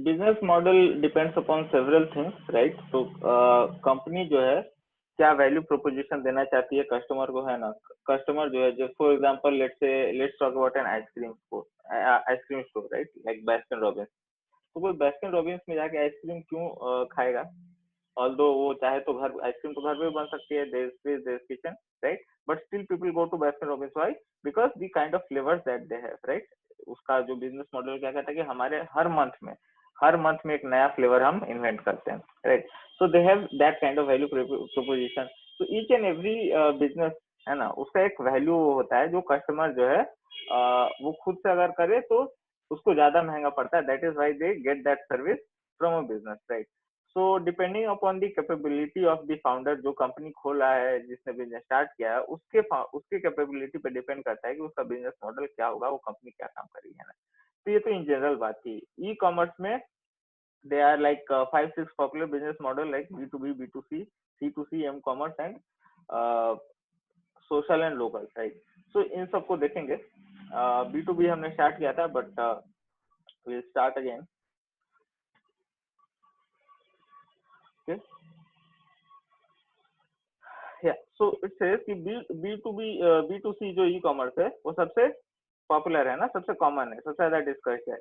Business model depends upon several things, right? तो company जो है क्या वैल्यू प्रोपोजिशन देना चाहती है कस्टमर को, है ना? कस्टमर जो है, जो for example let's talk about an ice cream store, right? Like Baskin Robbins. तो कोई बास्किन रॉबिन्स में जाके आइसक्रीम क्यों खाएगा? ऑल्दो वो चाहे तो घर आइसक्रीम तो घर पे भी बन सकती है, their kitchen, right? But still people go to Baskin Robbins, why? Because the kind of flavours that they have, right? उसका जो बिजनेस मॉडल क्या कहता है कि हमारे हर मंथ में एक नया फ्लेवर हम इन्वेंट करते हैं, right? So they have that kind of value proposition. तो ईच एंड एवरी बिजनेस, है ना, उसका एक वैल्यू होता है जो कस्टमर जो है वो खुद से अगर करे तो उसको ज्यादा महंगा पड़ता है। That is why they get that service from a business, right? So depending upon the capability of the founder, जो कंपनी खोल रहा है, जिसने बिजनेस स्टार्ट किया है, उसके कैपेबिलिटी पे डिपेंड करता है कि उसका बिजनेस मॉडल क्या होगा, वो कंपनी क्या काम करेगी, है ना? तो ये तो इन जनरल बात थी। ई कॉमर्स में there are like 5-6 popular business model like B2B, B2C, C2C, M-commerce and social and local, right? So इन सबको देखेंगे। B2B हमने स्टार्ट किया था, but we'll start again. Okay. Yeah. So it says कि B2B, B2C जो e commerce है वो सबसे पॉपुलर है ना, सबसे कॉमन है, सबसे ज्यादा डिस्कस है।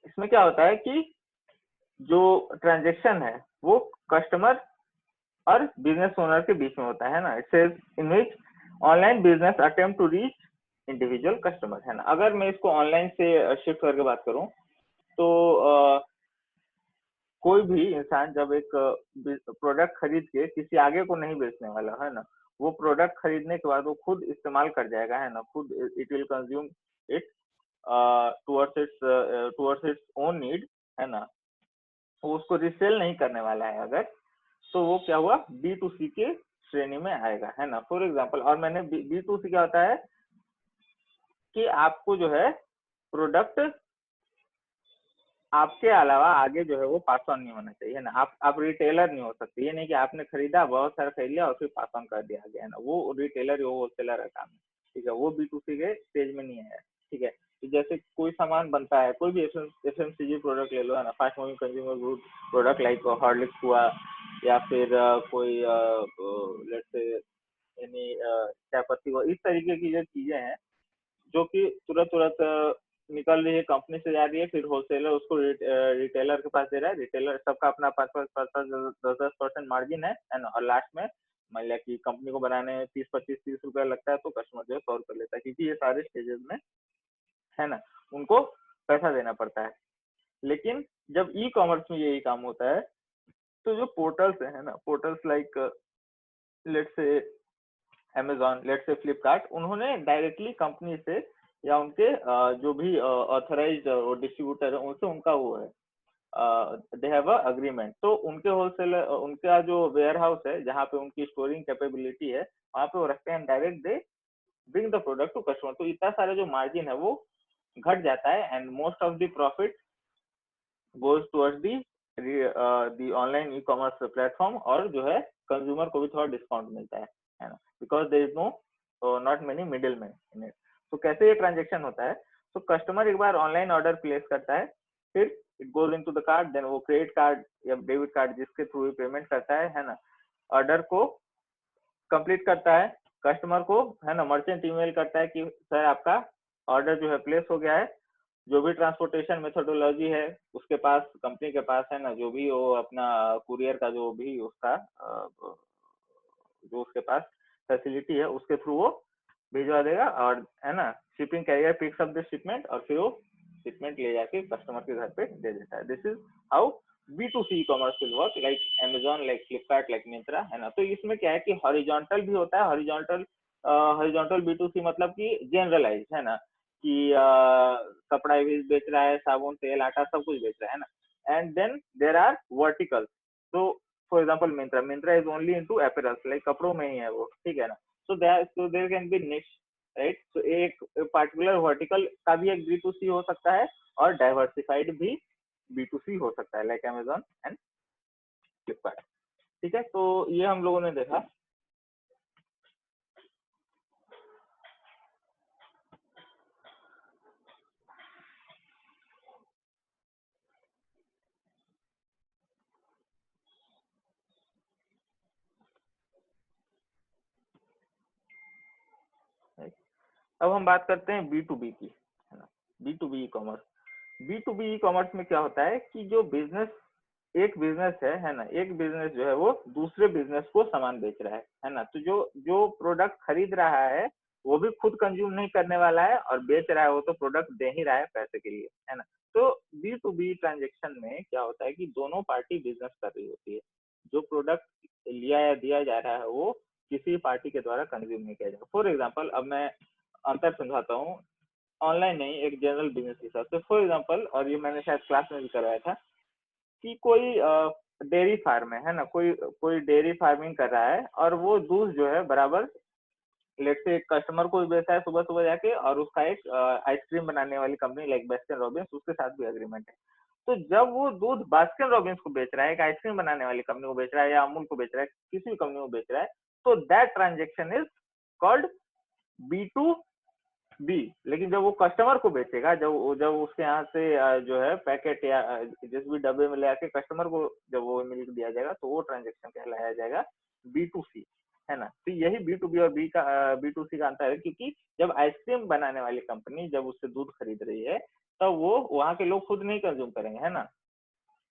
इसमें क्या होता है कि जो ट्रांजेक्शन है वो कस्टमर और बिजनेस ओनर के बीच में होता है ना। It says in which online business attempt to reach individual customer, है ना। अगर मैं इसको ऑनलाइन से शिफ्ट करके बात करूं तो कोई भी इंसान जब एक प्रोडक्ट खरीद के किसी आगे को नहीं बेचने वाला, है ना, वो प्रोडक्ट खरीदने के बाद वो खुद इस्तेमाल कर जाएगा, है ना, खुद it will consume it towards its own need, है ना। वो उसको रिसेल नहीं करने वाला है अगर, तो वो क्या हुआ, B2C के श्रेणी में आएगा, है ना। फॉर एग्जाम्पल, और मैंने B2C क्या होता है कि आपको जो है प्रोडक्ट आपके अलावा आगे जो है वो पास ऑन नहीं होना चाहिए, है ना। आप रिटेलर नहीं हो सकते। ये नहीं कि आपने खरीदा, बहुत सारा खरीद लिया और फिर पास ऑन कर दिया गया, है ना। वो रिटेलर, वो होलसेलर का काम है, ठीक है। वो B2C के स्टेज में नहीं है, ठीक है। तो जैसे कोई सामान बनता है, कोई भी FMCG प्रोडक्ट ले लो, है ना, fast moving consumer good product like Horlicks हुआ, या फिर कोई लेट्स से यानी चाय पत्ती हुआ, इस तरीके की जो चीजें हैं जो कि तुरंत तुरंत निकल रही है, कंपनी से जा रही है, फिर होलसेलर उसको रिटेलर के पास दे रहा है। रिटेलर सबका अपना 5-10% मार्जिन है ना। और लास्ट में मान लिया कि कंपनी को बनाने में 30-25-30 रुपया लगता है, तो कस्टमर जो है 100 रुपये लेता है, क्योंकि ये सारे स्टेजेस में, है ना, उनको पैसा देना पड़ता है। लेकिन जब ई कॉमर्स में यही काम होता है, तो जो पोर्टल्स है ना, portals like let's say Amazon, let's say Flipkart, उन्होंने डायरेक्टली कंपनी से या उनके जो भी ऑथराइज्ड डिस्ट्रीब्यूटर है उनसे उनका वो है, दे हैव अ अग्रीमेंट। तो उनके होलसेलर, उनका जो वेयर हाउस है जहाँ पे उनकी स्टोरिंग कैपेबिलिटी है, वहाँ पे वो रखते हैं, direct they bring the product to customer. तो इतना सारा जो मार्जिन है वो घट जाता है, and most of the profit goes towards the online e commerce platform, और जो है कंज्यूमर को भी थोड़ा डिस्काउंट मिलता है ना, because there is no not many middle man in it. तो कैसे ये ट्रांजेक्शन होता है, तो कस्टमर एक बार ऑनलाइन ऑर्डर प्लेस करता है, फिर it goes into the card, then वो क्रेडिट कार्ड या डेबिट कार्ड जिसके थ्रू भी पेमेंट करता है ना, ऑर्डर को कंप्लीट करता है, कस्टमर को, है ना, मर्चेंट ईमेल करता है कि सर आपका ऑर्डर जो है प्लेस हो गया है। जो भी ट्रांसपोर्टेशन मेथोडोलॉजी है उसके पास, कंपनी के पास, है ना, जो भी वो अपना कुरियर का जो भी उसका जो उसके पास फैसिलिटी है उसके थ्रू वो भिजवा देगा, और है ना, shipping carrier picks up the shipment, और फिर वो शिपमेंट ले जाके कस्टमर के घर पे दे देता है। This is how B2C commerce will work, like Amazon, like Flipkart, like Myntra, है ना। तो इसमें क्या है कि हॉरिजॉन्टल भी होता है, हॉरिजॉन्टल B2C मतलब कि जनरलाइज, है ना, कि कपड़ा भी बेच रहा है, साबुन, तेल, आटा, सब कुछ बेच रहा है ना। And then there are vertical. तो for example Myntra is only into apparels, like कपड़ों में ही है वो, ठीक है ना। So there can be niche, right. तो एक पार्टिकुलर वर्टिकल का भी एक B2C हो सकता है, और डाइवर्सिफाइड भी B2C हो सकता है, लाइक Amazon एंड फ्लिपकार्ट, ठीक है। तो ये हम लोगों ने देखा। अब हम बात करते हैं बी टू बी की, है ना। B to B e commerce, B to B e commerce में क्या होता है कि जो बिजनेस, एक बिजनेस है ना, एक बिजनेस जो है वो दूसरे बिजनेस को सामान बेच रहा है ना। तो जो जो प्रोडक्ट खरीद रहा है वो भी खुद कंज्यूम नहीं करने वाला है, और बेच रहा है वो तो प्रोडक्ट दे ही रहा है पैसे के लिए, है ना। तो बी टू बी ट्रांजेक्शन में क्या होता है कि दोनों पार्टी बिजनेस कर रही होती है। जो प्रोडक्ट लिया या दिया जा रहा है वो किसी पार्टी के द्वारा कंज्यूम नहीं किया जाएगा। फॉर एग्जाम्पल, अब मैं अंतर समझाता हूँ, ऑनलाइन नहीं, एक जनरल बिजनेस के हिसाब से। फॉर एग्जाम्पल, और ये मैंने शायद क्लास में भी करवाया था, कि कोई डेयरी फार्म है ना, कोई कोई डेयरी फार्मिंग कर रहा है, और वो दूध जो है बराबर लेट से एक कस्टमर को भी बेचता है सुबह सुबह जाके, और उसका एक आइसक्रीम बनाने वाली कंपनी लाइक बास्किन रॉबिन्स, उसके साथ भी अग्रीमेंट है। तो जब वो दूध बास्किन रॉबिन्स को बेच रहा है, एक आइसक्रीम बनाने वाली कंपनी को बेच रहा है, या अमूल को बेच रहा है, किसी भी कंपनी को बेच रहा है, तो that transaction is called B to B. लेकिन जब वो कस्टमर को बेचेगा, जब जब उसके यहाँ से जो है पैकेट या जिस भी डब्बे में ले आके कस्टमर को जब वो मिल्क दिया जाएगा, तो वो ट्रांजेक्शन कहलाया जाएगा बी टू सी, है ना। तो यही बी टू बी और बी टू सी का अंतर है, क्योंकि जब आइसक्रीम बनाने वाली कंपनी जब उससे दूध खरीद रही है, तब वो वहाँ के लोग खुद नहीं कंज्यूम करेंगे, है ना।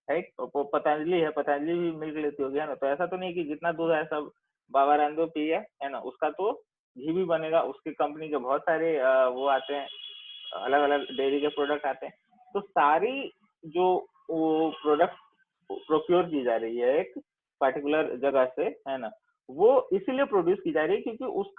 राइट, तो पतंजलि है, पतंजलि भी मिल्क लेती होगी, है ना। तो ऐसा तो नहीं कि जितना दूध है सब बाबा रामदेव पी है ना, उसका तो घी भी बनेगा, उसकी कंपनी के बहुत सारे वो आते हैं, अलग अलग डेयरी के प्रोडक्ट आते हैं। तो सारी जो वो प्रोडक्ट प्रोक्योर की जा रही है एक पर्टिकुलर जगह से, है ना, वो इसीलिए प्रोड्यूस की जा रही है क्योंकि उस